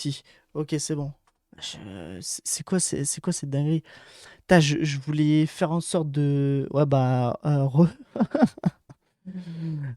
Si. Ok, c'est bon. C'est quoi cette dinguerie? Putain, je voulais faire en sorte de. Ouais, bah.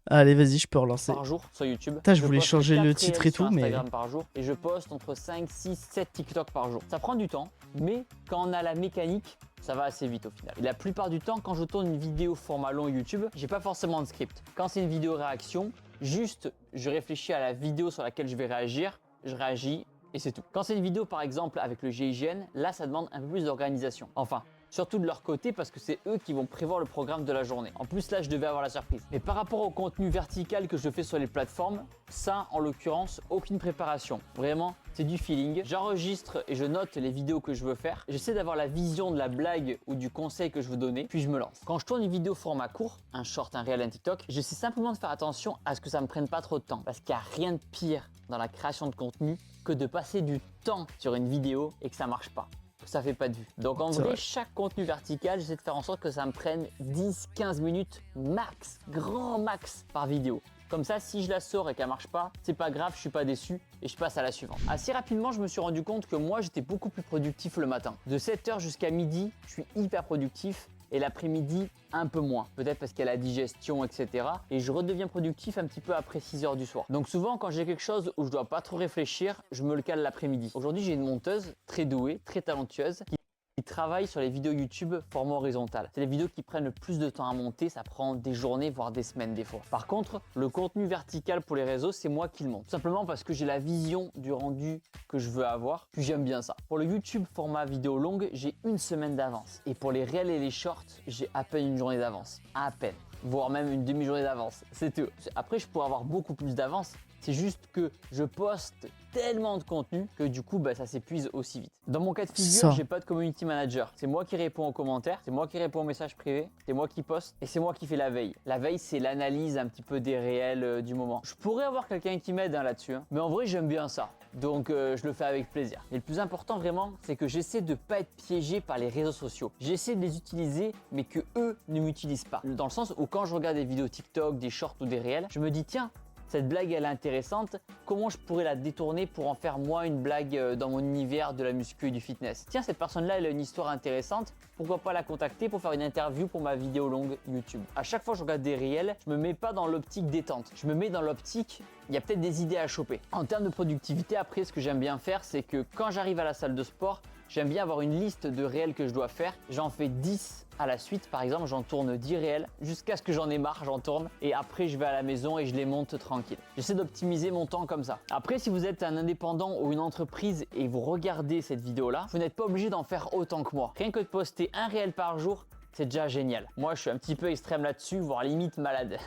Allez, vas-y, je peux relancer. par jour sur YouTube. Putain, je Je voulais poste changer le 4 titre réels et sur tout, mais. Instagram par jour et je poste entre 5, 6, 7 TikTok par jour. Ça prend du temps, mais quand on a la mécanique, ça va assez vite au final. Et la plupart du temps, quand je tourne une vidéo format long YouTube, j'ai pas forcément de script. Quand c'est une vidéo réaction, juste je réfléchis à la vidéo sur laquelle je vais réagir, je réagis et c'est tout. Quand c'est une vidéo par exemple avec le GIGN, là ça demande un peu plus d'organisation. Enfin, surtout de leur côté parce que c'est eux qui vont prévoir le programme de la journée. En plus là je devais avoir la surprise. Mais par rapport au contenu vertical que je fais sur les plateformes, ça en l'occurrence aucune préparation. Vraiment c'est du feeling. J'enregistre et je note les vidéos que je veux faire. J'essaie d'avoir la vision de la blague ou du conseil que je veux donner, puis je me lance. Quand je tourne une vidéo format court, un short, un réel, un TikTok, j'essaie simplement de faire attention à ce que ça me prenne pas trop de temps. Parce qu'il n'y a rien de pire dans la création de contenu que de passer du temps sur une vidéo et que ça marche pas. Ça fait pas de vue. Donc en vrai, chaque contenu vertical, j'essaie de faire en sorte que ça me prenne 10-15 minutes max, grand max par vidéo. Comme ça, si je la sors et qu'elle marche pas, c'est pas grave, je suis pas déçu et je passe à la suivante. Assez rapidement, je me suis rendu compte que moi, j'étais beaucoup plus productif le matin. De 7h jusqu'à midi, je suis hyper productif. Et l'après-midi, un peu moins. Peut-être parce qu'il y a la digestion, etc. Et je redeviens productif un petit peu après 6h du soir. Donc souvent, quand j'ai quelque chose où je dois pas trop réfléchir, je me le cale l'après-midi. Aujourd'hui, j'ai une monteuse très douée, très talentueuse, qui travaille sur les vidéos YouTube format horizontal. C'est les vidéos qui prennent le plus de temps à monter, ça prend des journées, voire des semaines des fois. Par contre, le contenu vertical pour les réseaux, c'est moi qui le monte. Tout simplement parce que j'ai la vision du rendu que je veux avoir, puis j'aime bien ça. Pour le YouTube format vidéo longue, j'ai une semaine d'avance. Et pour les réels et les shorts, j'ai à peine une journée d'avance. À peine. Voire même une demi-journée d'avance. C'est tout. Après, je pourrais avoir beaucoup plus d'avance. C'est juste que je poste tellement de contenu que du coup, ça s'épuise aussi vite. Dans mon cas de figure, j'ai pas de community manager. C'est moi qui réponds aux commentaires, c'est moi qui réponds aux messages privés, c'est moi qui poste et c'est moi qui fais la veille. La veille, c'est l'analyse un petit peu des réels du moment. Je pourrais avoir quelqu'un qui m'aide là-dessus, mais en vrai, j'aime bien ça. Donc je le fais avec plaisir. Et le plus important vraiment, c'est que j'essaie de pas être piégé par les réseaux sociaux. J'essaie de les utiliser, mais que eux ne m'utilisent pas. Dans le sens où quand je regarde des vidéos TikTok, des shorts ou des réels, je me dis tiens, cette blague elle est intéressante, comment je pourrais la détourner pour en faire moi une blague dans mon univers de la muscu et du fitness. Tiens, cette personne-là elle a une histoire intéressante, pourquoi pas la contacter pour faire une interview pour ma vidéo longue YouTube. À chaque fois que je regarde des réels, je me mets pas dans l'optique détente, je me mets dans l'optique il y a peut-être des idées à choper. En termes de productivité, après, ce que j'aime bien faire, c'est que quand j'arrive à la salle de sport, j'aime bien avoir une liste de réels que je dois faire. J'en fais 10 à la suite, par exemple, j'en tourne 10 réels jusqu'à ce que j'en ai marre, j'en tourne et après je vais à la maison et je les monte tranquille. J'essaie d'optimiser mon temps comme ça. Après, si vous êtes un indépendant ou une entreprise et vous regardez cette vidéo-là, vous n'êtes pas obligé d'en faire autant que moi. Rien que de poster un réel par jour, c'est déjà génial. Moi, je suis un petit peu extrême là-dessus, voire limite malade.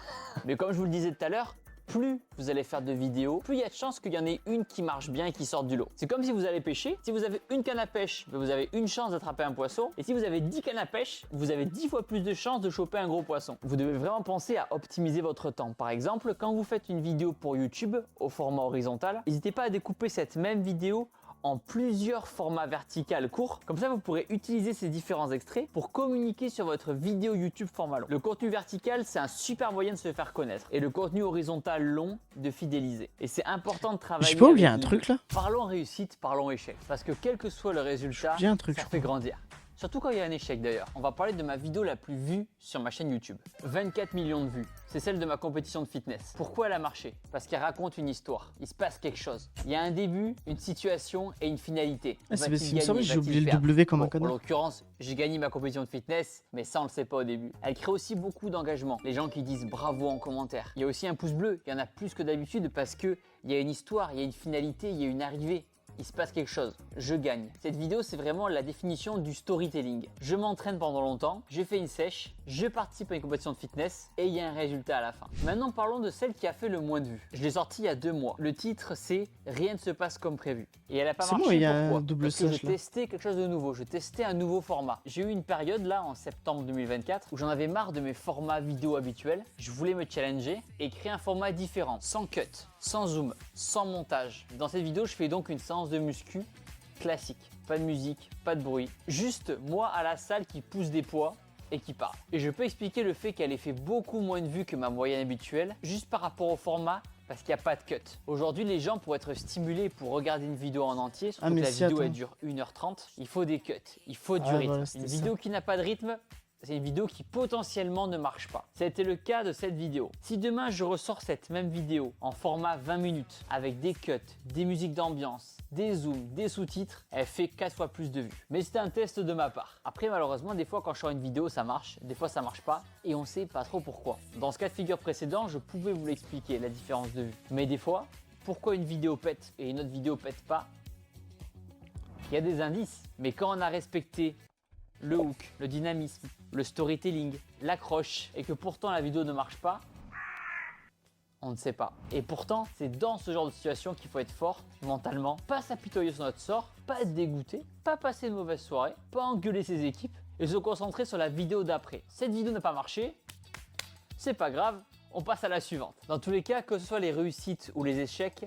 Mais comme je vous le disais tout à l'heure, plus vous allez faire de vidéos, plus il y a de chances qu'il y en ait une qui marche bien et qui sorte du lot. C'est comme si vous allez pêcher. Si vous avez une canne à pêche, vous avez une chance d'attraper un poisson. Et si vous avez 10 cannes à pêche, vous avez 10 fois plus de chances de choper un gros poisson. Vous devez vraiment penser à optimiser votre temps. Par exemple, quand vous faites une vidéo pour YouTube au format horizontal, n'hésitez pas à découper cette même vidéo en plusieurs formats verticaux courts. Comme ça, vous pourrez utiliser ces différents extraits pour communiquer sur votre vidéo YouTube format long. Le contenu vertical, c'est un super moyen de se faire connaître et le contenu horizontal long de fidéliser. Et c'est important de Je travailler sais pas où il y avec a un les truc deux. là. Parlons réussite, parlons échec. Parce que quel que soit le résultat, Il y a un truc, ça je fait crois. grandir. Surtout quand il y a un échec d'ailleurs. On va parler de ma vidéo la plus vue sur ma chaîne YouTube. 24 millions de vues. C'est celle de ma compétition de fitness. Pourquoi elle a marché? Parce qu'elle raconte une histoire. Il se passe quelque chose. Il y a un début, une situation et une finalité. Ah, c'est parce Va-t-il qu'il me semble gagner? que j'ai Va-t-il oublié le perdre? W comme un Bon, en connard. l'occurrence, j'ai gagné ma compétition de fitness, mais ça on le sait pas au début. Elle crée aussi beaucoup d'engagement. Les gens qui disent bravo en commentaire. Il y a aussi un pouce bleu. Il y en a plus que d'habitude parce que il y a une histoire, il y a une finalité, il y a une arrivée. Il se passe quelque chose, je gagne. Cette vidéo, c'est vraiment la définition du storytelling. Je m'entraîne pendant longtemps, j'ai fait une sèche, je participe à une compétition de fitness et il y a un résultat à la fin. Maintenant, parlons de celle qui a fait le moins de vues. Je l'ai sortie il y a 2 mois. Le titre, c'est Rien ne se passe comme prévu. Et elle n'a pas C'est bon, marché, il y a un pourquoi? double Parce que je slash là. testais quelque chose de nouveau, je testais un nouveau format. J'ai eu une période là, en septembre 2024, où j'en avais marre de mes formats vidéo habituels. Je voulais me challenger et créer un format différent, sans cut, sans zoom, sans montage. Dans cette vidéo, je fais donc une séance de muscu classique. Pas de musique, pas de bruit. Juste moi à la salle qui pousse des poids et qui parle. Et je peux expliquer le fait qu'elle ait fait beaucoup moins de vues que ma moyenne habituelle, juste par rapport au format parce qu'il n'y a pas de cut. Aujourd'hui, les gens, pour être stimulés pour regarder une vidéo en entier, surtout mais que la si, vidéo elle attends. dure 1h30, il faut des cuts, il faut du Ah, rythme. voilà, Une c'était ça. vidéo qui n'a pas de rythme, c'est une vidéo qui potentiellement ne marche pas. Ça a été le cas de cette vidéo. Si demain je ressors cette même vidéo en format 20 minutes avec des cuts, des musiques d'ambiance, des zooms, des sous-titres, elle fait 4 fois plus de vues. Mais c'était un test de ma part. Après malheureusement des fois quand je sors une vidéo ça marche, des fois ça marche pas et on sait pas trop pourquoi. Dans ce cas de figure précédent je pouvais vous l'expliquer la différence de vue. Mais des fois, pourquoi une vidéo pète et une autre vidéo pète pas? Il y a des indices. Mais quand on a respecté le hook, le dynamisme, le storytelling, l'accroche et que pourtant la vidéo ne marche pas, on ne sait pas. Et pourtant, c'est dans ce genre de situation qu'il faut être fort mentalement, pas s'apitoyer sur notre sort, pas être dégoûté, pas passer une mauvaise soirée, pas engueuler ses équipes et se concentrer sur la vidéo d'après. Cette vidéo n'a pas marché, c'est pas grave, on passe à la suivante. Dans tous les cas, que ce soit les réussites ou les échecs,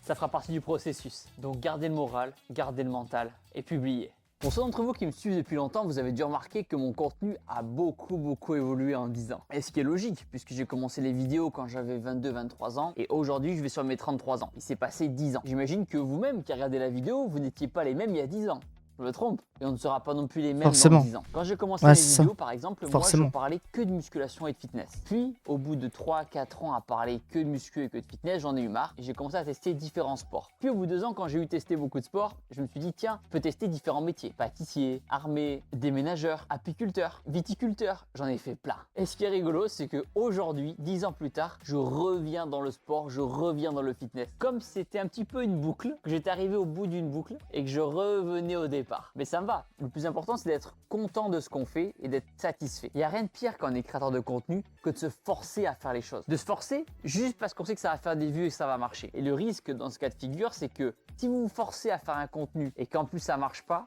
ça fera partie du processus. Donc gardez le moral, gardez le mental et publiez. Pour ceux d'entre vous qui me suivent depuis longtemps, vous avez dû remarquer que mon contenu a beaucoup évolué en 10 ans. Et ce qui est logique, puisque j'ai commencé les vidéos quand j'avais 22-23 ans et aujourd'hui je vais sur mes 33 ans. Il s'est passé 10 ans. J'imagine que vous-même qui regardez la vidéo, vous n'étiez pas les mêmes il y a 10 ans. Je me trompe. Et on ne sera pas non plus les mêmes Forcément. dans 10 ans. Quand j'ai commencé Ouais, mes c'est ça. vidéos, par exemple, moi Forcément. je parlais que de musculation et de fitness. Puis, au bout de 3-4 ans à parler que de muscu et que de fitness, j'en ai eu marre et j'ai commencé à tester différents sports. Puis au bout de 2 ans, quand j'ai eu testé beaucoup de sports, je me suis dit tiens, je peux tester différents métiers. Pâtissier, armée, déménageur, apiculteur, viticulteur, j'en ai fait plein. Et ce qui est rigolo, c'est que aujourd'hui, 10 ans plus tard, je reviens dans le sport, je reviens dans le fitness. Comme c'était un petit peu une boucle, que j'étais arrivé au bout d'une boucle et que je revenais au départ. Mais ça me va. Le plus important, c'est d'être content de ce qu'on fait et d'être satisfait. Il n'y a rien de pire quand on est créateur de contenu que de se forcer à faire les choses. De se forcer juste parce qu'on sait que ça va faire des vues et que ça va marcher. Et le risque dans ce cas de figure, c'est que si vous vous forcez à faire un contenu et qu'en plus ça marche pas,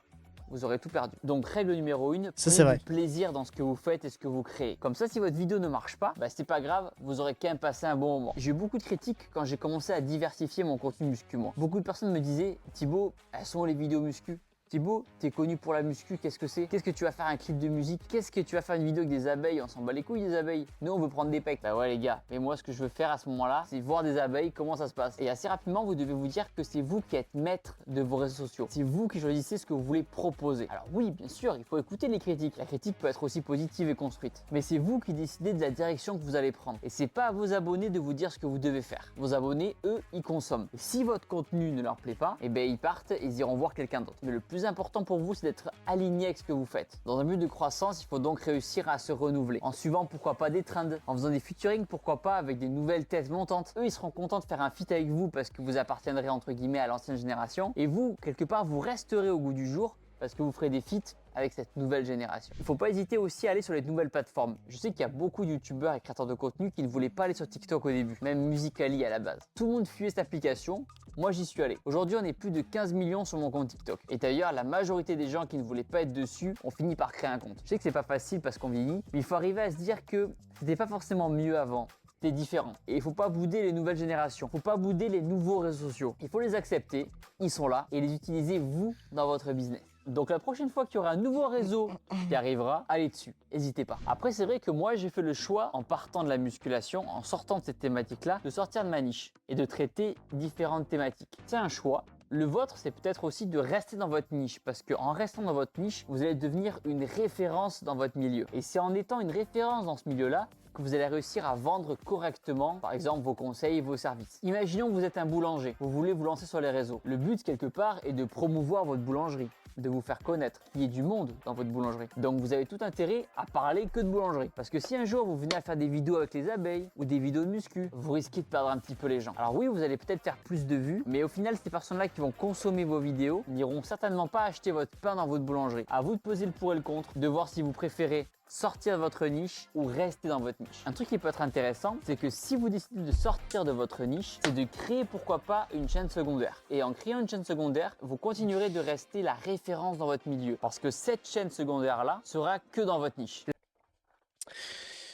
vous aurez tout perdu. Donc règle numéro 1, c'est vrai. du plaisir dans ce que vous faites et ce que vous créez. Comme ça, si votre vidéo ne marche pas, c'est pas grave, vous aurez quand même passé un bon moment. J'ai eu beaucoup de critiques quand j'ai commencé à diversifier mon contenu muscu moi. Beaucoup de personnes me disaient « Thibaut, elles sont où les vidéos muscu ?» Thibaut, t'es connu pour la muscu, qu'est-ce que c'est? Qu'est-ce que tu vas faire un clip de musique? Qu'est-ce que tu vas faire une vidéo avec des abeilles? On s'en bat les couilles des abeilles. Nous, on veut prendre des pecs. Bah ouais les gars, mais moi ce que je veux faire à ce moment-là, c'est voir des abeilles, comment ça se passe. Et assez rapidement, vous devez vous dire que c'est vous qui êtes maître de vos réseaux sociaux. C'est vous qui choisissez ce que vous voulez proposer. Alors oui, bien sûr, il faut écouter les critiques. La critique peut être aussi positive et construite. Mais c'est vous qui décidez de la direction que vous allez prendre. Et c'est pas à vos abonnés de vous dire ce que vous devez faire. Vos abonnés, eux, ils consomment. Et si votre contenu ne leur plaît pas, eh ben ils partent et ils iront voir quelqu'un d'autre. Mais le plus important pour vous, c'est d'être aligné avec ce que vous faites. Dans un but de croissance, il faut donc réussir à se renouveler. En suivant pourquoi pas des trends, en faisant des featuring, pourquoi pas avec des nouvelles têtes montantes. Eux, ils seront contents de faire un feat avec vous parce que vous appartiendrez entre guillemets à l'ancienne génération. Et vous, quelque part, vous resterez au goût du jour parce que vous ferez des feats avec cette nouvelle génération. Il ne faut pas hésiter aussi à aller sur les nouvelles plateformes. Je sais qu'il y a beaucoup de youtubeurs et créateurs de contenu qui ne voulaient pas aller sur TikTok au début, même Musical.ly à la base. Tout le monde fuyait cette application, moi j'y suis allé. Aujourd'hui on est plus de 15 millions sur mon compte TikTok. Et d'ailleurs la majorité des gens qui ne voulaient pas être dessus ont fini par créer un compte. Je sais que c'est pas facile parce qu'on vieillit, mais il faut arriver à se dire que c'était pas forcément mieux avant. C'était différent. Et il faut pas bouder les nouvelles générations. Il faut pas bouder les nouveaux réseaux sociaux. Il faut les accepter, ils sont là, et les utiliser vous dans votre business. Donc la prochaine fois qu'il y aura un nouveau réseau qui arrivera, allez dessus, n'hésitez pas. Après c'est vrai que moi j'ai fait le choix en partant de la musculation, en sortant de cette thématique-là, de sortir de ma niche et de traiter différentes thématiques. C'est un choix. Le vôtre, c'est peut-être aussi de rester dans votre niche parce qu'en restant dans votre niche, vous allez devenir une référence dans votre milieu. Et c'est en étant une référence dans ce milieu-là que vous allez réussir à vendre correctement, par exemple, vos conseils et vos services. Imaginons que vous êtes un boulanger, vous voulez vous lancer sur les réseaux. Le but, quelque part, est de promouvoir votre boulangerie, de vous faire connaître, qu'il y ait du monde dans votre boulangerie. Donc vous avez tout intérêt à parler que de boulangerie. Parce que si un jour vous venez à faire des vidéos avec les abeilles ou des vidéos de muscu, vous risquez de perdre un petit peu les gens. Alors oui, vous allez peut-être faire plus de vues, mais au final, ces personnes-là qui vont consommer vos vidéos n'iront certainement pas acheter votre pain dans votre boulangerie. À vous de peser le pour et le contre, de voir si vous préférez sortir de votre niche ou rester dans votre niche. Un truc qui peut être intéressant, c'est que si vous décidez de sortir de votre niche, c'est de créer pourquoi pas une chaîne secondaire. Et en créant une chaîne secondaire, vous continuerez de rester la référence dans votre milieu. Parce que cette chaîne secondaire-là sera que dans votre niche.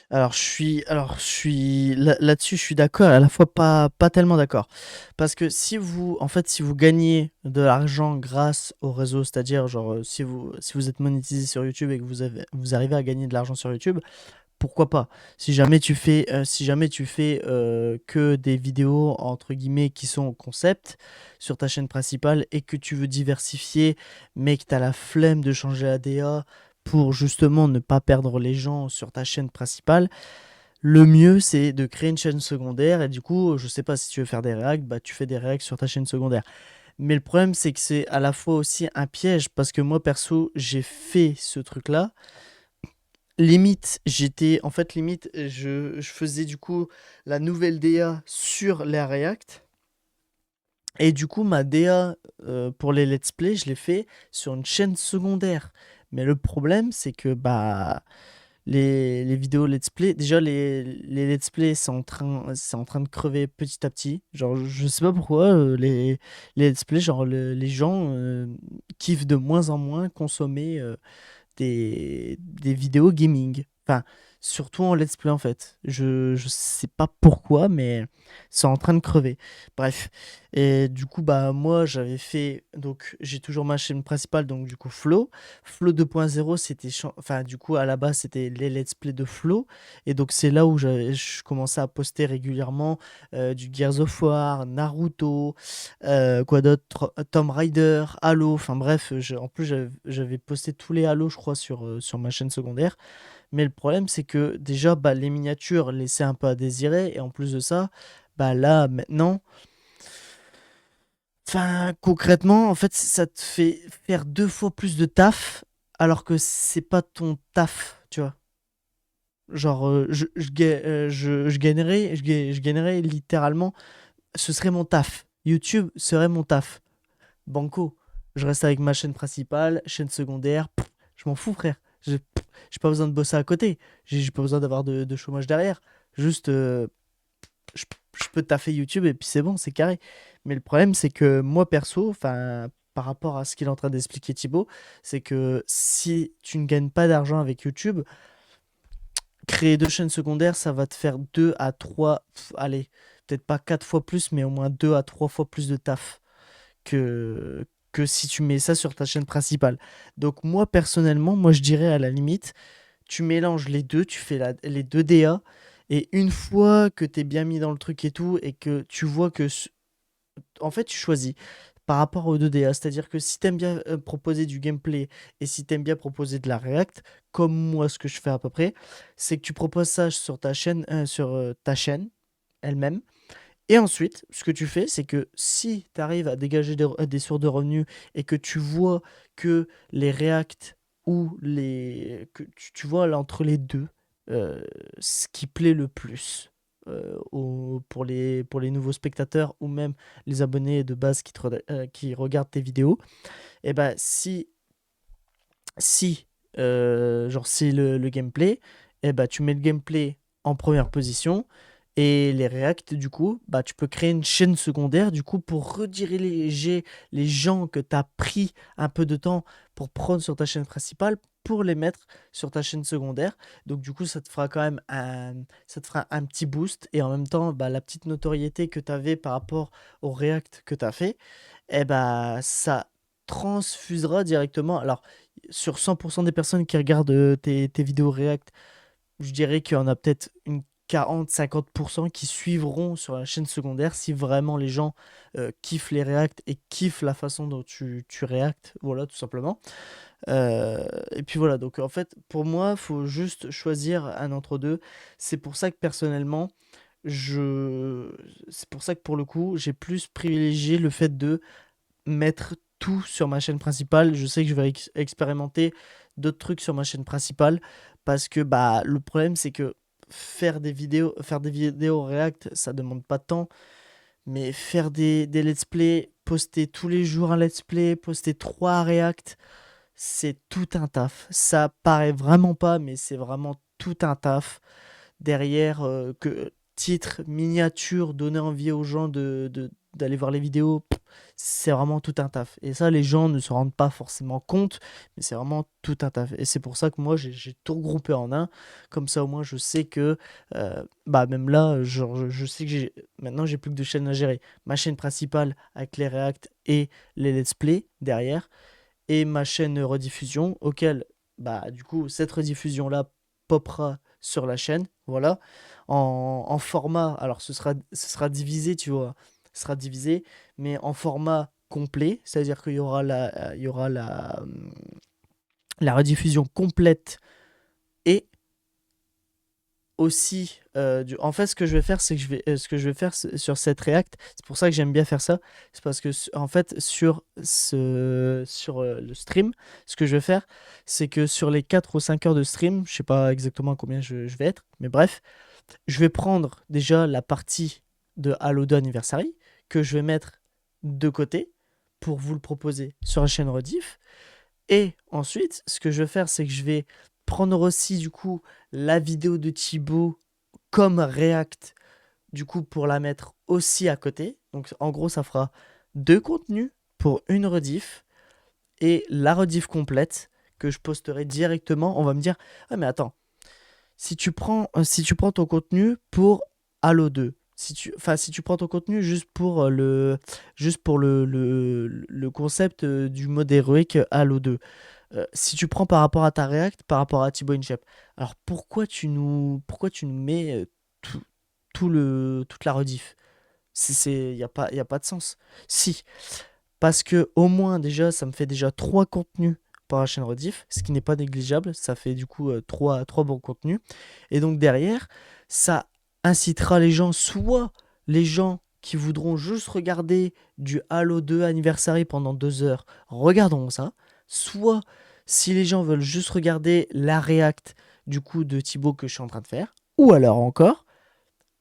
Alors je suis là-dessus, je suis d'accord et à la fois pas tellement d'accord. Parce que si vous gagnez de l'argent grâce au réseau, c'est-à-dire genre si vous êtes monétisé sur YouTube et que vous arrivez à gagner de l'argent sur YouTube, pourquoi pas? Si jamais tu fais que des vidéos entre guillemets qui sont au concept sur ta chaîne principale et que tu veux diversifier, mais que tu as la flemme de changer la DA pour justement ne pas perdre les gens sur ta chaîne principale, le mieux c'est de créer une chaîne secondaire et du coup, je sais pas si tu veux faire des reacts, bah tu fais des reacts sur ta chaîne secondaire. Mais le problème c'est que c'est à la fois aussi un piège parce que moi perso, j'ai fait ce truc-là. Limite, je faisais du coup la nouvelle DA sur les React. Et du coup, ma DA pour les let's play, je l'ai fait sur une chaîne secondaire. Mais le problème, c'est que bah les vidéos let's play, déjà les let's play, c'est en train de crever petit à petit. Genre, je sais pas pourquoi, les let's play, genre les gens kiffent de moins en moins consommer des vidéos gaming. Enfin, surtout en let's play en fait. Je sais pas pourquoi, mais c'est en train de crever. Bref. Et du coup, bah moi j'avais fait. Donc j'ai toujours ma chaîne principale, donc du coup Flow. Flow 2.0, c'était. Enfin, du coup, à la base, c'était les let's play de Flow. Et donc c'est là où je commençais à poster régulièrement du Gears of War, Naruto, quoi d'autre, Tomb Raider, Halo, enfin bref, en plus j'avais posté tous les Halo je crois sur ma chaîne secondaire. Mais le problème c'est que déjà bah, les miniatures laissaient un peu à désirer et en plus de ça, bah là maintenant, enfin concrètement en fait ça te fait faire 2 fois plus de taf alors que c'est pas ton taf, tu vois. Genre je gagnerais littéralement, ce serait mon taf. YouTube serait mon taf. Banco. Je reste avec ma chaîne principale, chaîne secondaire. Je m'en fous, frère. J'ai pas besoin de bosser à côté. J'ai pas besoin d'avoir de chômage derrière. Juste, je, je peux taffer YouTube et puis c'est bon, c'est carré. Mais le problème, c'est que moi, perso, enfin, par rapport à ce qu'il est en train d'expliquer Thibaut, c'est que si tu ne gagnes pas d'argent avec YouTube, créer 2 chaînes secondaires, ça va te faire 2 à 3, allez, peut-être pas 4 fois plus, mais au moins 2 à 3 fois plus de taf que si tu mets ça sur ta chaîne principale. Donc moi personnellement, moi je dirais à la limite, tu mélanges les deux, tu fais les deux DA, et une fois que t'es bien mis dans le truc et tout, et que tu vois que... En fait, tu choisis par rapport aux deux DA, c'est-à-dire que si t'aimes bien proposer du gameplay, et si t'aimes bien proposer de la React, comme moi ce que je fais à peu près, c'est que tu proposes ça sur ta chaîne elle-même, et ensuite, ce que tu fais, c'est que si tu arrives à dégager des sources de revenus et que tu vois que les React ou que tu vois là entre les deux ce qui plaît le plus pour les nouveaux spectateurs ou même les abonnés de base qui regardent tes vidéos, et ben si genre c'est le gameplay, et bah tu mets le gameplay en première position et les React du coup, bah tu peux créer une chaîne secondaire du coup pour rediriger les gens que tu as pris un peu de temps pour prendre sur ta chaîne principale pour les mettre sur ta chaîne secondaire. Donc du coup, ça te fera quand même un petit boost et en même temps, bah, la petite notoriété que tu avais par rapport au React que tu as fait, et bah ça transfusera directement. Alors, sur 100% des personnes qui regardent tes vidéos React, je dirais qu'il y en a peut-être une 40-50% qui suivront sur la chaîne secondaire si vraiment les gens kiffent les React et kiffent la façon dont tu réactes, voilà, tout simplement. Et puis voilà, donc en fait, pour moi, il faut juste choisir un entre deux. C'est pour ça que personnellement, je... c'est pour ça que pour le coup, j'ai plus privilégié le fait de mettre tout sur ma chaîne principale. Je sais que je vais expérimenter d'autres trucs sur ma chaîne principale parce que bah le problème c'est que faire des vidéos React, ça demande pas de temps, mais faire des let's play, poster tous les jours un let's play, poster 3 React, c'est tout un taf. Ça paraît vraiment pas, mais c'est vraiment tout un taf derrière, que titre, miniature, donner envie aux gens d'aller voir les vidéos, c'est vraiment tout un taf. Et ça, les gens ne se rendent pas forcément compte, mais c'est vraiment tout un taf. Et c'est pour ça que moi, j'ai tout regroupé en un. Comme ça, au moins, je sais que, bah, même là, genre, je sais que maintenant, j'ai plus que 2 chaînes à gérer. Ma chaîne principale avec les React et les Let's Play derrière, et ma chaîne rediffusion, auquel, bah, du coup, cette rediffusion-là popera sur la chaîne, voilà, en format, alors ce sera divisé, tu vois, ce sera divisé, mais en format complet, c'est-à-dire qu'il y aura la rediffusion complète et aussi, en fait, ce que je vais faire, c'est que sur cette React, c'est pour ça que j'aime bien faire ça, c'est parce que, en fait, sur le stream, ce que je vais faire, c'est que sur les 4 ou 5 heures de stream, je sais pas exactement combien je vais être, mais bref, je vais prendre déjà la partie de Halo 2 Anniversary, que je vais mettre de côté pour vous le proposer sur la chaîne Rediff. Et ensuite, ce que je vais faire, c'est que je vais prendre aussi, du coup, la vidéo de Thibaut comme React, du coup, pour la mettre aussi à côté. Donc, en gros, ça fera 2 contenus pour une rediff et la rediff complète que je posterai directement. On va me dire, ah, mais attends, si tu prends ton contenu pour Halo 2, si tu prends ton contenu juste pour le concept du mode héroïque Halo 2, si tu prends par rapport à ta React, par rapport à Thibaut InShape, alors pourquoi tu nous mets tout, toute la rediff? Il y a pas de sens. Si, parce que au moins déjà, ça me fait déjà 3 contenus par la chaîne rediff, ce qui n'est pas négligeable, ça fait du coup 3 bons contenus. Et donc derrière, ça incitera les gens, soit les gens qui voudront juste regarder du Halo 2 Anniversary pendant 2 heures, regarderont ça, soit si les gens veulent juste regarder la React du coup de Thibaut que je suis en train de faire, ou alors encore,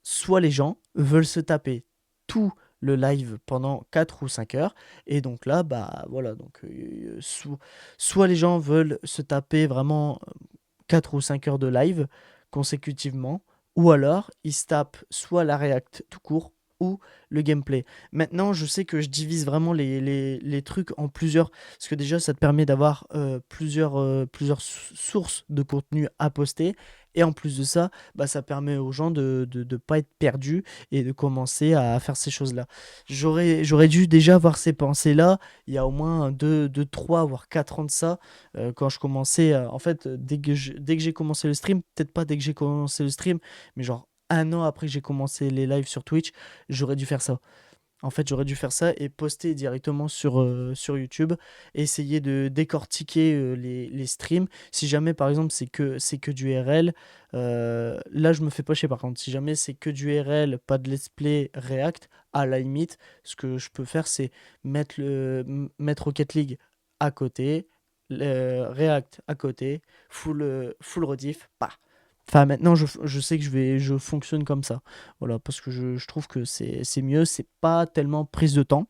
soit les gens veulent se taper tout le live pendant 4 ou 5 heures. Et donc là, bah voilà, donc soit les gens veulent se taper vraiment 4 ou 5 heures de live consécutivement, ou alors ils se tapent soit la React tout court ou le gameplay. Maintenant, je sais que je divise vraiment les trucs en plusieurs, parce que déjà, ça te permet d'avoir plusieurs sources de contenu à poster. Et en plus de ça, bah, ça permet aux gens de ne pas être perdus et de commencer à faire ces choses-là. J'aurais dû déjà avoir ces pensées-là il y a au moins 3 voire 4 ans de ça, quand je commençais, en fait, dès que j'ai commencé le stream, peut-être pas dès que j'ai commencé le stream, mais genre 1 an après que j'ai commencé les lives sur Twitch, j'aurais dû faire ça. En fait, j'aurais dû faire ça et poster directement sur YouTube, essayer de décortiquer les streams. Si jamais, par exemple, c'est que du RL, là, je me fais pas chier par contre. Si jamais c'est que du RL, pas de let's play React, à la limite, ce que je peux faire, c'est mettre Rocket League à côté, React à côté, full rediff, pas. Enfin, maintenant, je sais que je fonctionne comme ça. Voilà, parce que je trouve que c'est mieux. C'est pas tellement prise de temps.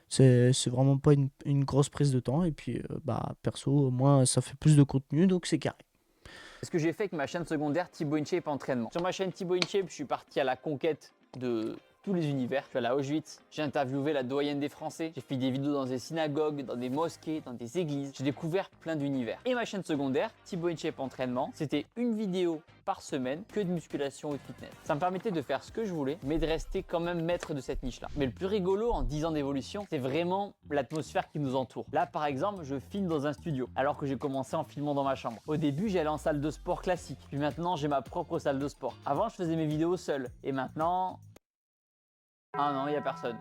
C'est vraiment pas une grosse prise de temps. Et puis, bah, perso, au moins, ça fait plus de contenu, donc c'est carré. Ce que j'ai fait avec ma chaîne secondaire Thibaut InShape Entraînement. Sur ma chaîne Thibaut InShape, je suis parti à la conquête de tous les univers. Je suis allé à Auschwitz, j'ai interviewé la doyenne des Français, j'ai fait des vidéos dans des synagogues, dans des mosquées, dans des églises. J'ai découvert plein d'univers. Et ma chaîne secondaire, Thibaut InShape Entraînement, c'était une vidéo par semaine que de musculation et de fitness. Ça me permettait de faire ce que je voulais, mais de rester quand même maître de cette niche-là. Mais le plus rigolo en 10 ans d'évolution, c'est vraiment l'atmosphère qui nous entoure. Là, par exemple, je filme dans un studio, alors que j'ai commencé en filmant dans ma chambre. Au début, j'allais en salle de sport classique, puis maintenant, j'ai ma propre salle de sport. Avant, je faisais mes vidéos seul, et maintenant... Ah non, il n'y a personne.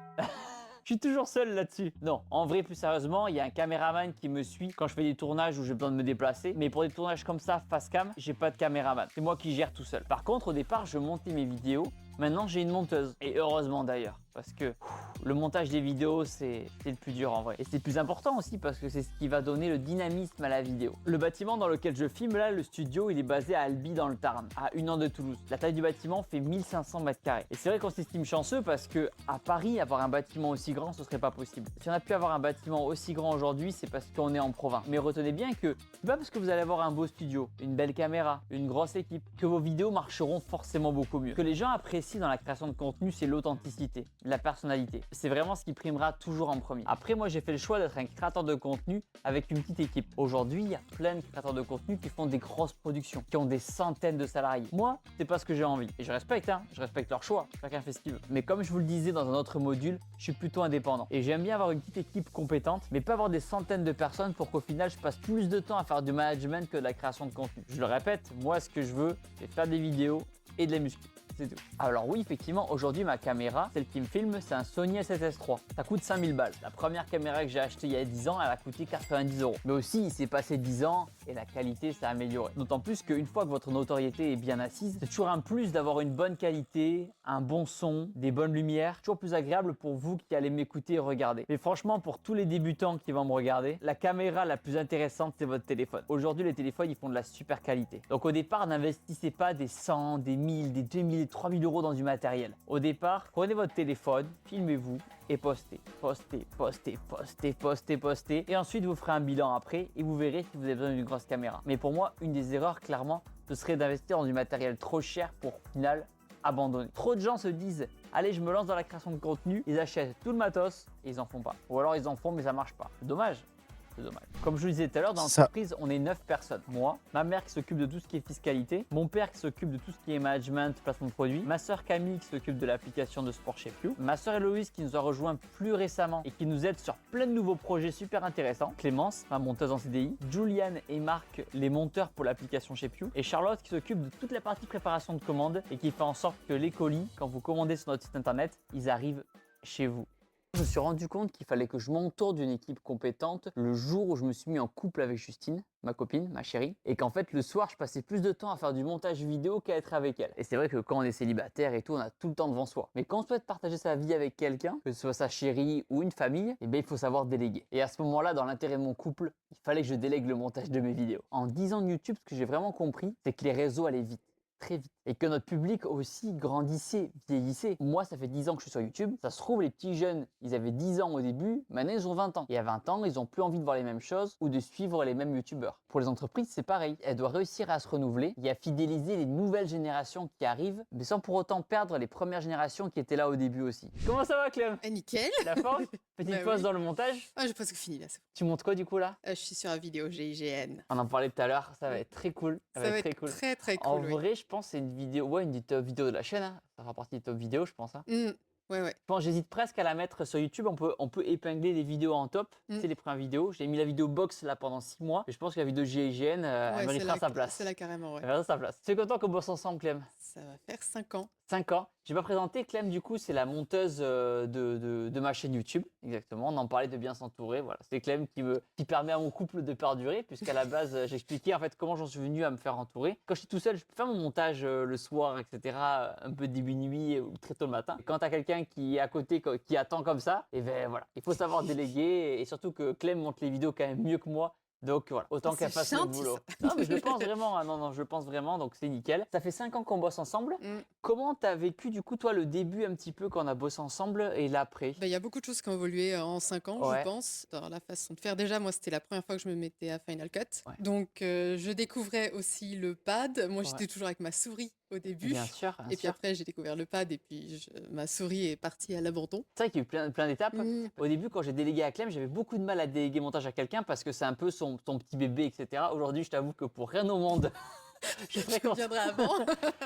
Je suis toujours seul là-dessus. Non, en vrai, plus sérieusement, il y a un caméraman qui me suit quand je fais des tournages où j'ai besoin de me déplacer. Mais pour des tournages comme ça, face cam, j'ai pas de caméraman. C'est moi qui gère tout seul. Par contre, au départ, je montais mes vidéos. Maintenant, j'ai une monteuse. Et heureusement d'ailleurs. Parce que le montage des vidéos, c'est le plus dur en vrai. Et c'est le plus important aussi parce que c'est ce qui va donner le dynamisme à la vidéo. Le bâtiment dans lequel je filme là, le studio, il est basé à Albi dans le Tarn, à 1 heure de Toulouse. La taille du bâtiment fait 1500 mètres carrés. Et c'est vrai qu'on s'estime chanceux parce que à Paris, avoir un bâtiment aussi grand, ce serait pas possible. Si on a pu avoir un bâtiment aussi grand aujourd'hui, c'est parce qu'on est en province. Mais retenez bien que c'est pas parce que vous allez avoir un beau studio, une belle caméra, une grosse équipe, que vos vidéos marcheront forcément beaucoup mieux. Ce que les gens apprécient dans la création de contenu, c'est l'authenticité, la personnalité. c'est vraiment ce qui primera toujours en premier. Après, moi, j'ai fait le choix d'être un créateur de contenu avec une petite équipe. Aujourd'hui, il y a plein de créateurs de contenu qui font des grosses productions, qui ont des centaines de salariés. Moi, c'est pas ce que j'ai envie. Et je respecte, hein, je respecte leur choix. Chacun fait ce qu'il veut. Mais comme je vous le disais dans un autre module, je suis plutôt indépendant. Et j'aime bien avoir une petite équipe compétente, mais pas avoir des centaines de personnes pour qu'au final, je passe plus de temps à faire du management que de la création de contenu. Je le répète, moi, ce que je veux, c'est faire des vidéos et de la muscu. C'est tout. Alors oui, effectivement, aujourd'hui, ma caméra, celle qui me filme, c'est un Sony A7S III. Ça coûte 5000 balles. La première caméra que j'ai achetée il y a 10 ans, elle a coûté 90 €. Mais aussi, il s'est passé 10 ans et la qualité s'est améliorée. D'autant plus qu'une fois que votre notoriété est bien assise, c'est toujours un plus d'avoir une bonne qualité, un bon son, des bonnes lumières. Toujours plus agréable pour vous qui allez m'écouter et regarder. Mais franchement, pour tous les débutants qui vont me regarder, la caméra la plus intéressante, c'est votre téléphone. Aujourd'hui, les téléphones, ils font de la super qualité. Donc au départ, n'investissez pas des 100, des 1000, des 2000, 3000 € dans du matériel. Au départ, prenez votre téléphone, filmez-vous et postez. Postez, postez, postez, postez, postez. Et ensuite, vous ferez un bilan après et vous verrez si vous avez besoin d'une grosse caméra. Mais pour moi, une des erreurs, clairement, ce serait d'investir dans du matériel trop cher pour, au final, abandonner. Trop de gens se disent allez, je me lance dans la création de contenu, ils achètent tout le matos et ils en font pas. Ou alors ils en font mais ça marche pas. C'est dommage. C'est dommage. Comme je vous le disais tout à l'heure, dans l'entreprise, on est 9 personnes. Moi, ma mère qui s'occupe de tout ce qui est fiscalité, mon père qui s'occupe de tout ce qui est management, placement de produits, ma soeur Camille qui s'occupe de l'application de sport chez Pew, ma soeur Héloïse qui nous a rejoint plus récemment et qui nous aide sur plein de nouveaux projets super intéressants, Clémence, ma monteuse en CDI, Julian et Marc, les monteurs pour l'application chez Pew, et Charlotte qui s'occupe de toute la partie préparation de commandes et qui fait en sorte que les colis, quand vous commandez sur notre site internet, ils arrivent chez vous. Je me suis rendu compte qu'il fallait que je m'entoure d'une équipe compétente le jour où je me suis mis en couple avec Justine, ma copine, ma chérie, et qu'en fait le soir je passais plus de temps à faire du montage vidéo qu'à être avec elle. Et c'est vrai que quand on est célibataire et tout, on a tout le temps devant soi. Mais quand on souhaite partager sa vie avec quelqu'un, que ce soit sa chérie ou une famille, eh bien il faut savoir déléguer. Et à ce moment-là, dans l'intérêt de mon couple, il fallait que je délègue le montage de mes vidéos. En 10 ans de YouTube, ce que j'ai vraiment compris, c'est que les réseaux allaient vite. Très vite. Et que notre public aussi grandissait, vieillissait. Moi, ça fait 10 ans que je suis sur YouTube. Ça se trouve, les petits jeunes, ils avaient 10 ans au début, maintenant ils ont 20 ans. Et à 20 ans, ils n'ont plus envie de voir les mêmes choses ou de suivre les mêmes YouTubeurs. Pour les entreprises, c'est pareil. Elles doivent réussir à se renouveler et à fidéliser les nouvelles générations qui arrivent, mais sans pour autant perdre les premières générations qui étaient là au début aussi. Comment ça va, Clem? Nickel. La forme? Petite Bah pause oui. dans le montage. Ah, j'ai presque fini là. C'est bon. Tu montes quoi du coup là? Je suis sur la vidéo GIGN. On en parlait tout à l'heure, ça va être très cool. Ça va très être cool. très très En cool. Oui. vrai, je pense que c'est une vidéo, ouais, une des top vidéos de la chaîne. Hein. Ça fera partie des top vidéos, je pense. Hein. Ouais, ouais. Bon, j'hésite presque à la mettre sur YouTube. On peut épingler les vidéos en top. C'est les premières vidéos. J'ai mis la vidéo box là pendant 6 mois. Et je pense que la vidéo GIGN, elle méritera sa place. C'est là carrément, ouais. Elle méritera sa place. Tu es content qu'on bosse ensemble, Clem? Ça va faire 5 ans. 5 ans. J'ai pas présenté Clem, du coup, c'est la monteuse de ma chaîne YouTube. Exactement. On en parlait de bien s'entourer. Voilà. C'est Clem qui permet à mon couple de perdurer, puisqu'à la base, j'expliquais en fait comment j'en suis venu à me faire entourer. Quand je suis tout seul, je peux faire mon montage le soir, etc. Un peu début de nuit ou très tôt le matin. Et quand t'as quelqu'un qui est à côté, qui attend comme ça, et ben voilà. Il faut savoir déléguer et surtout que Clem monte les vidéos quand même mieux que moi. Donc voilà, autant qu'elle fasse le boulot. Non, mais je le pense vraiment. Ah, non, je le pense vraiment. Donc c'est nickel. Ça fait 5 ans qu'on bosse ensemble. Comment t'as vécu du coup toi le début un petit peu quand on a bossé ensemble et l'après? Il y a beaucoup de choses qui ont évolué en 5 ans, je pense, dans la façon de faire. Déjà, moi, c'était la première fois que je me mettais à Final Cut. Ouais. Donc, je découvrais aussi le pad. Moi, j'étais toujours avec ma souris au début. Bien sûr. Et puis après, j'ai découvert le pad et puis ma souris est partie à l'abandon. C'est vrai qu'il y a eu plein d'étapes. Au début, quand j'ai délégué à Clem, j'avais beaucoup de mal à déléguer montage à quelqu'un parce que c'est un peu son petit bébé, etc. Aujourd'hui, je t'avoue que pour rien au monde, je reviendrai avant.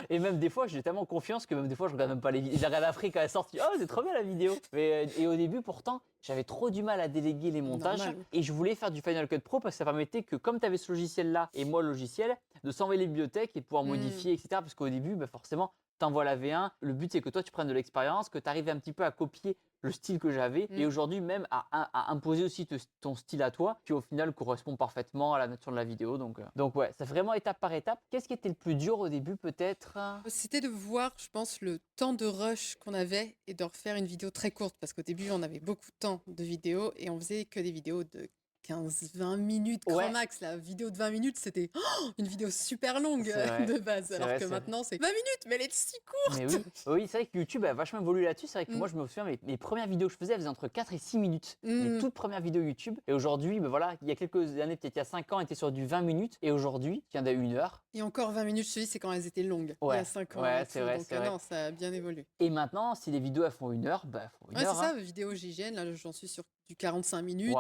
Et même des fois, j'ai tellement confiance que même des fois, je regarde même pas les vidéos. Je regarde après quand elle sort, je dis, oh, c'est trop bien la vidéo. Et au début, pourtant, j'avais trop du mal à déléguer les montages. Normal. Et je voulais faire du Final Cut Pro parce que ça permettait que, comme tu avais ce logiciel-là et moi le logiciel, de s'envoyer les bibliothèques et de pouvoir modifier, etc. Parce qu'au début, forcément, t'envoies la V1. Le but, c'est que toi, tu prennes de l'expérience, que tu arrives un petit peu à copier le style que j'avais et aujourd'hui même à imposer aussi ton style à toi qui au final correspond parfaitement à la nature de la vidéo. Donc ouais, c'est vraiment étape par étape. Qu'est-ce qui était le plus dur au début peut-être? C'était de voir, je pense, le temps de rush qu'on avait et de refaire une vidéo très courte parce qu'au début, on avait beaucoup de temps de vidéo et on faisait que des vidéos de 15-20 minutes grand max. La vidéo de 20 minutes, c'était une vidéo super longue de base. Alors vrai, que maintenant, c'est 20 minutes, mais elle est si courte. Mais oui, c'est vrai que YouTube a vachement évolué là-dessus. C'est vrai que moi, je me souviens, mes premières vidéos que je faisais, elles faisaient entre 4 et 6 minutes. Les toutes premières vidéos YouTube. Et aujourd'hui, voilà, il y a quelques années, peut-être il y a 5 ans, elles étaient sur du 20 minutes. Et aujourd'hui, il y en a 1 heure. Et encore 20 minutes, je te dis, c'est quand elles étaient longues. Il y a 5 ans. Ouais, c'est vrai, donc, c'est vrai. non, ça a bien évolué. Et maintenant, si les vidéos elles font 1 heure, bah faut 1 heure. C'est ça, vidéo GIGN, là, j'en suis sur du 45 minutes.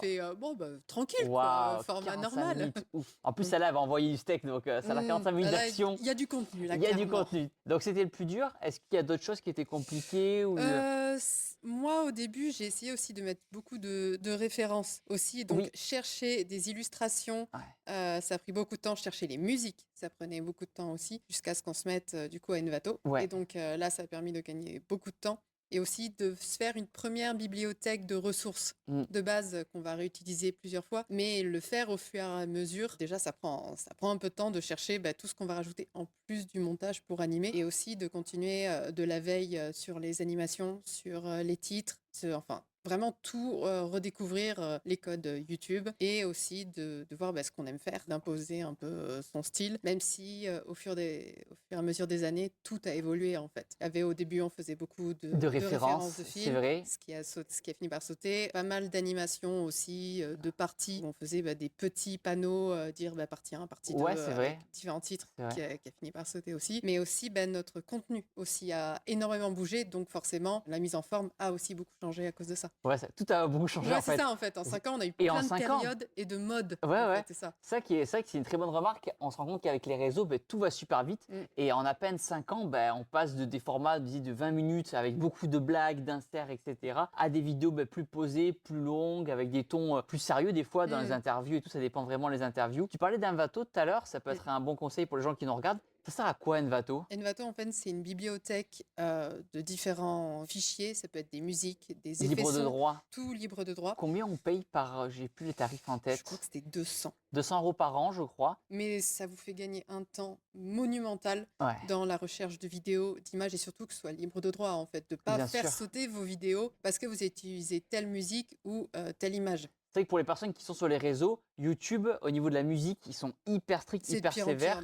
Fait tranquille, quoi, format normal. En plus, celle-là, elle va envoyer du steak, donc ça a 45 minutes d'action. Il y a du contenu, là. Il y a du contenu. Donc, c'était le plus dur. Est-ce qu'il y a d'autres choses qui étaient compliquées ou... Moi, au début, j'ai essayé aussi de mettre beaucoup de références aussi. Donc, chercher des illustrations, ça a pris beaucoup de temps. Chercher les musiques, ça prenait beaucoup de temps aussi, jusqu'à ce qu'on se mette du coup à Envato. Et donc là, ça a permis de gagner beaucoup de temps. Et aussi de se faire une première bibliothèque de ressources de base qu'on va réutiliser plusieurs fois. Mais le faire au fur et à mesure, déjà, ça prend un peu de temps de chercher tout ce qu'on va rajouter en plus du montage pour animer. Et aussi de continuer de la veille sur les animations, sur les titres, vraiment tout redécouvrir les codes YouTube et aussi de voir ce qu'on aime faire, d'imposer un peu son style, même si au fur et à mesure des années, tout a évolué en fait. Au début, on faisait beaucoup de références de films, c'est vrai. ce qui a fini par sauter. Pas mal d'animations aussi, de parties. On faisait des petits panneaux, dire partie 1, partie 2, avec différents titres, qui a fini par sauter aussi. Mais aussi, notre contenu aussi a énormément bougé, donc forcément, la mise en forme a aussi beaucoup changé à cause de ça. Ouais, tout a beaucoup changé en fait. C'est ça en fait. En 5 ans, on a eu plein de périodes et de modes. C'est ça. C'est vrai que c'est une très bonne remarque. On se rend compte qu'avec les réseaux, tout va super vite. Et en à peine 5 ans, on passe des formats de 20 minutes avec beaucoup de blagues, d'inserts, etc. à des vidéos plus posées, plus longues, avec des tons plus sérieux des fois dans les interviews et tout. Ça dépend vraiment des interviews. Tu parlais d'Envato tout à l'heure. Ça peut être un bon conseil pour les gens qui nous regardent. Ça sert à quoi Envato? Envato, en fait, c'est une bibliothèque de différents fichiers. Ça peut être des musiques, des effets libre de droit. Tout libre de droit. Combien on paye par... J'ai plus les tarifs en tête. Je crois que c'était 200. 200 € par an, je crois. Mais ça vous fait gagner un temps monumental dans la recherche de vidéos, d'images et surtout que ce soit libre de droit, en fait. De ne pas faire sauter vos vidéos parce que vous utilisez telle musique ou telle image. C'est vrai que pour les personnes qui sont sur les réseaux, YouTube, au niveau de la musique, ils sont hyper stricts, hyper sévères.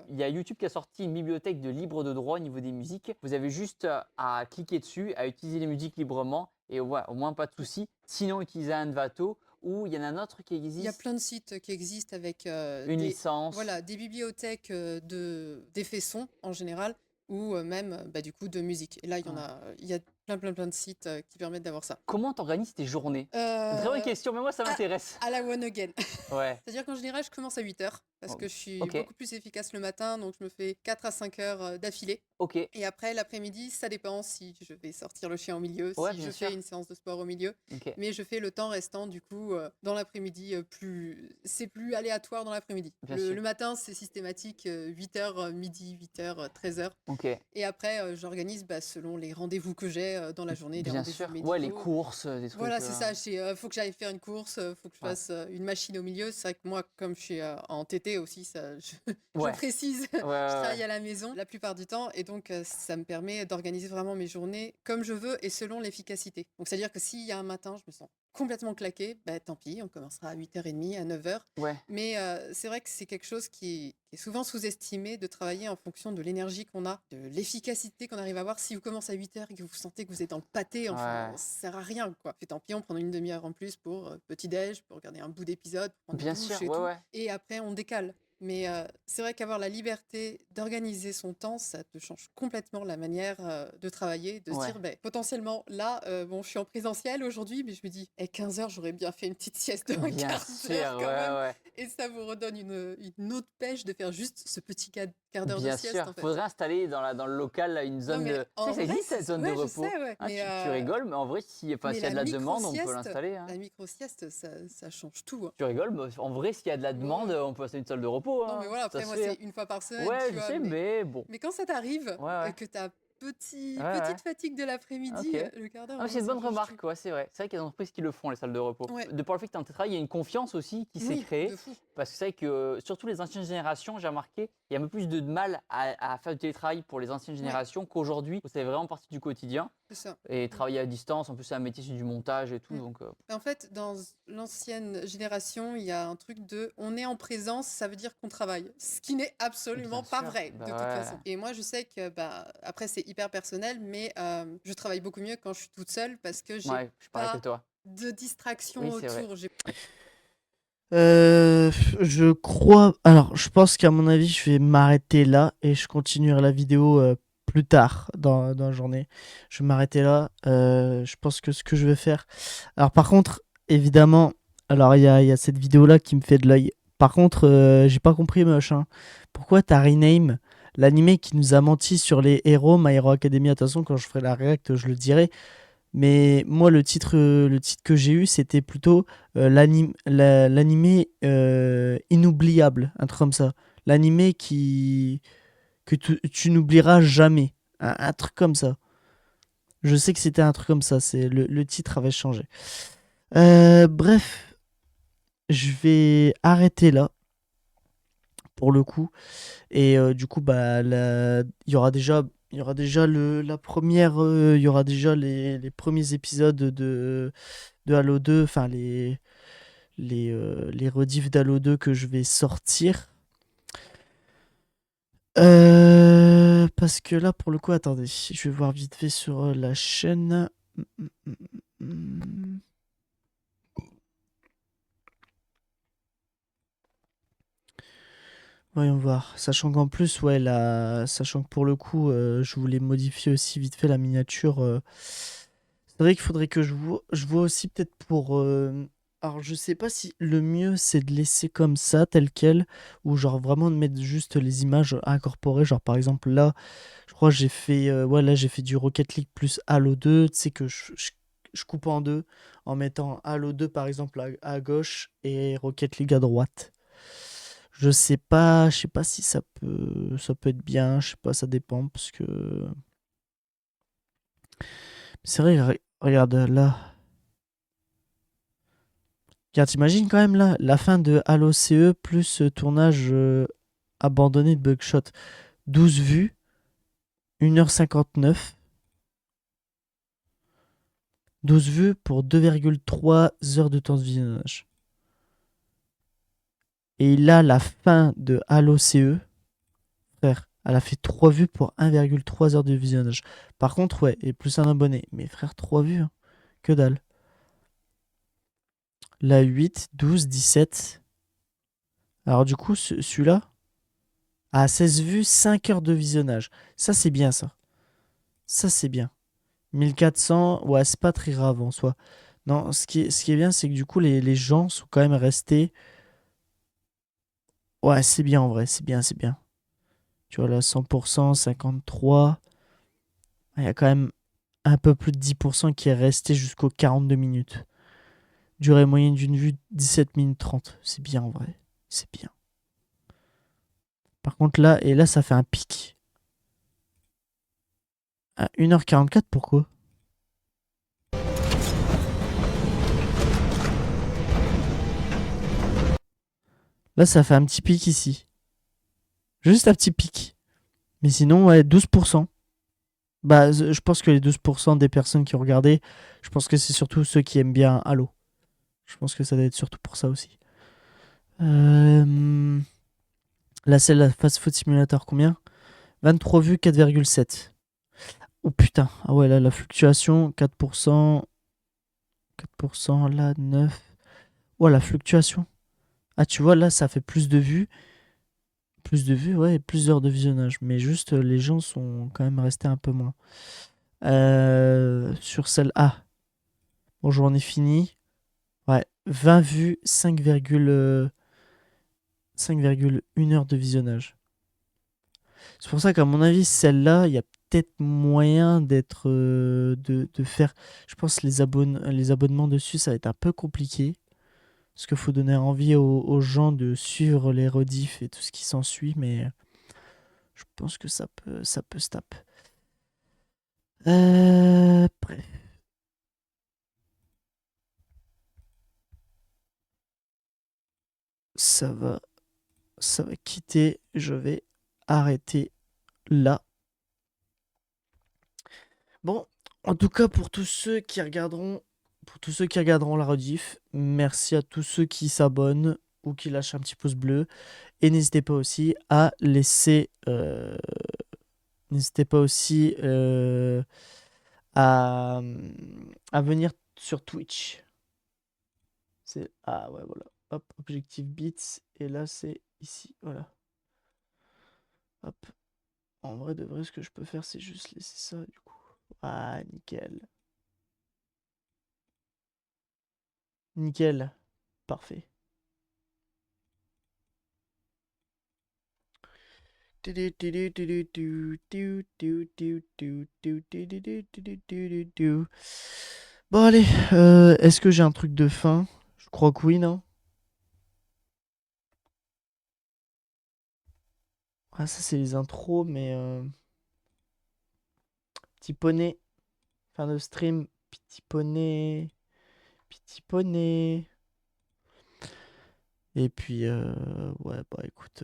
Il y a YouTube qui a sorti une bibliothèque de libre de droit au niveau des musiques. Vous avez juste à cliquer dessus, à utiliser les musiques librement et au moins pas de soucis. Sinon, utilisez Envato ou il y en a un autre qui existe. Il y a plein de sites qui existent avec une licence. Voilà, des bibliothèques d'effets son en général ou même du coup de musique. Et là, il y a plein de sites qui permettent d'avoir ça. Comment t'organises tes journées? Très bonne question, mais moi ça m'intéresse. À la one again. C'est-à-dire qu'en général, je commence à 8h parce que je suis beaucoup plus efficace le matin, donc je me fais 4 à 5 heures d'affilée. Et après, l'après-midi, ça dépend si je vais sortir le chien au milieu, si je fais une séance de sport au milieu. Mais je fais le temps restant, du coup, dans l'après-midi, c'est plus aléatoire dans l'après-midi. Le matin, c'est systématique, 8h, midi, 8h, 13h. Et après, j'organise selon les rendez-vous que j'ai dans la journée. Bien sûr, les courses, des trucs. Voilà, c'est ça. Faut que j'aille faire une course, faut que je fasse une machine au milieu. C'est vrai que moi, comme je suis en TT aussi, ça, je précise, je travaille à la maison la plupart du temps. Et donc, ça me permet d'organiser vraiment mes journées comme je veux et selon l'efficacité. Donc, c'est-à-dire que s'il y a un matin, je me sens complètement claqué, tant pis, on commencera à 8h30, à 9h. Mais c'est vrai que c'est quelque chose qui est souvent sous-estimé de travailler en fonction de l'énergie qu'on a, de l'efficacité qu'on arrive à avoir. Si vous commencez à 8h et que vous sentez que vous êtes dans le pâté, ça sert à rien, quoi. Fait tant pis, on prend une demi-heure en plus pour petit-déj, pour regarder un bout d'épisode, pour prendre une douche et tout. Et après, on décale. Mais c'est vrai qu'avoir la liberté d'organiser son temps, ça te change complètement la manière de travailler, de se dire, potentiellement, là, je suis en présentiel aujourd'hui, mais je me dis, 15h, j'aurais bien fait une petite sieste de un quart d'heure quand même. Et ça vous redonne une autre pêche de faire juste ce petit quart d'heure de sieste. Bien sûr, faudrait installer dans le local une zone de... Tu sais que ça existe, cette zone de repos. Tu rigoles, mais en vrai, s'il y a de la demande, on peut l'installer. La micro-sieste, ça change tout. Tu rigoles, mais en vrai, s'il y a de la demande, on peut installer une salle de repos. Non, mais voilà, après, moi, c'est une fois par semaine. Je sais, mais bon. Mais quand ça t'arrive, que t'as petite fatigue de l'après-midi, le quart d'heure. C'est une bonne remarque, c'est vrai. C'est vrai qu'il y a des entreprises qui le font, les salles de repos. De par le fait que tu es en télétravail, il y a une confiance aussi qui s'est créée. Parce que c'est vrai que, surtout les anciennes générations, j'ai remarqué, il y a un peu plus de mal à faire du télétravail pour les anciennes générations qu'aujourd'hui, où c'est vraiment partie du quotidien. C'est ça. et travailler à distance. En plus, c'est un métier, c'est du montage et tout. Donc, En fait, dans l'ancienne génération, il y a un truc de on est en présence, ça veut dire qu'on travaille. Ce qui n'est absolument Bien pas sûr, vrai, de bah toute ouais. façon. Et moi, je sais que, après, c'est hyper personnel, mais je travaille beaucoup mieux quand je suis toute seule parce que j'ai Ouais, je suis pareil que pas toi. de distraction Oui, c'est vrai. autour. Je crois. Alors, je pense qu'à mon avis, je vais m'arrêter là et je continuerai la vidéo plus tard dans la journée. Je vais m'arrêter là. Je pense que ce que je vais faire. Alors, par contre, évidemment, alors il y a cette vidéo-là qui me fait de l'œil. Par contre, j'ai pas compris, machin. Pourquoi t'as rename l'animé qui nous a menti sur les héros My Hero Academia? De toute façon, quand je ferai la react, je le dirai. Mais moi, le titre que j'ai eu, c'était plutôt l'animé inoubliable, un truc comme ça. L'animé que tu n'oublieras jamais. Un truc comme ça. Je sais que c'était un truc comme ça. Le titre avait changé. Bref, je vais arrêter là pour le coup. Et du coup, il y aura déjà la première, il y aura déjà les premiers épisodes de Halo 2, enfin les rediffs d'Halo 2 que je vais sortir. Parce que là, pour le coup, attendez, je vais voir vite fait sur la chaîne. Voyons voir. Sachant qu'en plus, ouais, sachant que pour le coup, je voulais modifier aussi vite fait la miniature. C'est vrai qu'il faudrait que je vois aussi peut-être pour. Alors, je sais pas si le mieux c'est de laisser comme ça, tel quel, ou genre vraiment de mettre juste les images incorporées. Genre, par exemple, là, je crois que j'ai fait. Ouais, là, j'ai fait du Rocket League plus Halo 2. Tu sais que je coupe en deux en mettant Halo 2 par exemple à gauche et Rocket League à droite. Je sais pas si ça peut être bien, je sais pas, ça dépend parce que c'est vrai, regarde là. Regarde, t'imagines quand même là, la fin de Halo CE plus tournage abandonné de Bugshot. 12 vues, 1h59. 12 vues pour 2,3 heures de temps de visionnage. Et là, la fin de Halo CE, frère, elle a fait 3 vues pour 1,3 heures de visionnage. Par contre, ouais, et plus un abonné. Mais frère, 3 vues, hein, que dalle. La 8, 12, 17. Alors du coup, celui-là a 16 vues, 5 heures de visionnage. Ça, c'est bien, ça. Ça, c'est bien. 1400, ouais, c'est pas très grave en soi. Non, ce qui est bien, c'est que du coup, les gens sont quand même restés. Ouais, c'est bien en vrai, c'est bien, c'est bien. Tu vois là, 100%, 53. Il y a quand même un peu plus de 10% qui est resté jusqu'aux 42 minutes. Durée moyenne d'une vue, 17 minutes 30. C'est bien en vrai. C'est bien. Par contre là, et là, ça fait un pic. À 1h44, pourquoi? Là, ça fait un petit pic ici. Juste un petit pic. Mais sinon, ouais, 12%. Bah, je pense que les 12% des personnes qui ont regardé, je pense que c'est surtout ceux qui aiment bien Halo. Je pense que ça doit être surtout pour ça aussi. Là, c'est la Fast Food Simulator, combien? 23 vues, 4,7. Oh putain. Ah ouais, là, la fluctuation, 4%. 4%, là, 9. Oh, la fluctuation. Ah, tu vois, là, ça fait plus de vues. Plus de vues, ouais, et plus d'heures de visionnage. Mais juste, les gens sont quand même restés un peu moins. Sur celle A. Bon, j'en ai fini. Ouais, 20 vues, 5,1 heures de visionnage. C'est pour ça qu'à mon avis, celle-là, il y a peut-être moyen de faire. Je pense que les abonnements dessus, ça va être un peu compliqué. Parce qu'il faut donner envie aux gens de suivre les rediffs et tout ce qui s'ensuit. Mais je pense que ça peut se taper. Bref. Ça va quitter. Je vais arrêter là. Bon, En tout cas, pour tous ceux qui regarderont la rediff, merci à tous ceux qui s'abonnent ou qui lâchent un petit pouce bleu. Et n'hésitez pas aussi à laisser. N'hésitez pas aussi à, à venir sur Twitch. Ah ouais, voilà. Hop, Objectif Beats. Et là, c'est ici. Voilà. Hop. En vrai, de vrai, ce que je peux faire, c'est juste laisser ça, du coup. Ah, nickel. Nickel. Parfait. Bon, allez. Est-ce que j'ai un truc de fin? Je crois que oui, non? Ah, ça, c'est les intros, mais... Petit poney. Fin de stream. Petit poney. Petit poney. Et puis, ouais, bah écoute...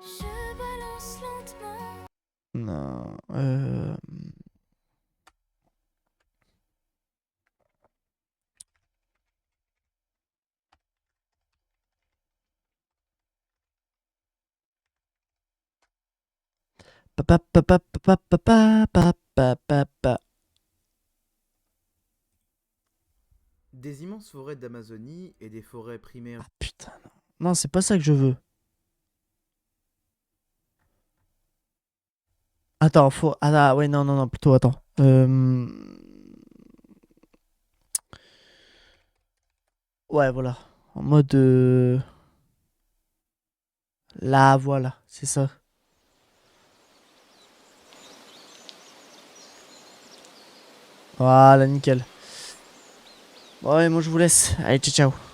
Je balance lentement. Non. Pa, pa, pa, pa, pa, pa, pa, pa, pa, pa, pa. Des immenses forêts d'Amazonie et des forêts primaires. Ah putain, non. Non, c'est pas ça que je veux. Attends, faut... Ah ouais, non, non, non, plutôt, attends. Ouais, voilà. En mode... Là, voilà, c'est ça. Voilà, nickel. Bon, ouais, moi je vous laisse. Allez, ciao, ciao.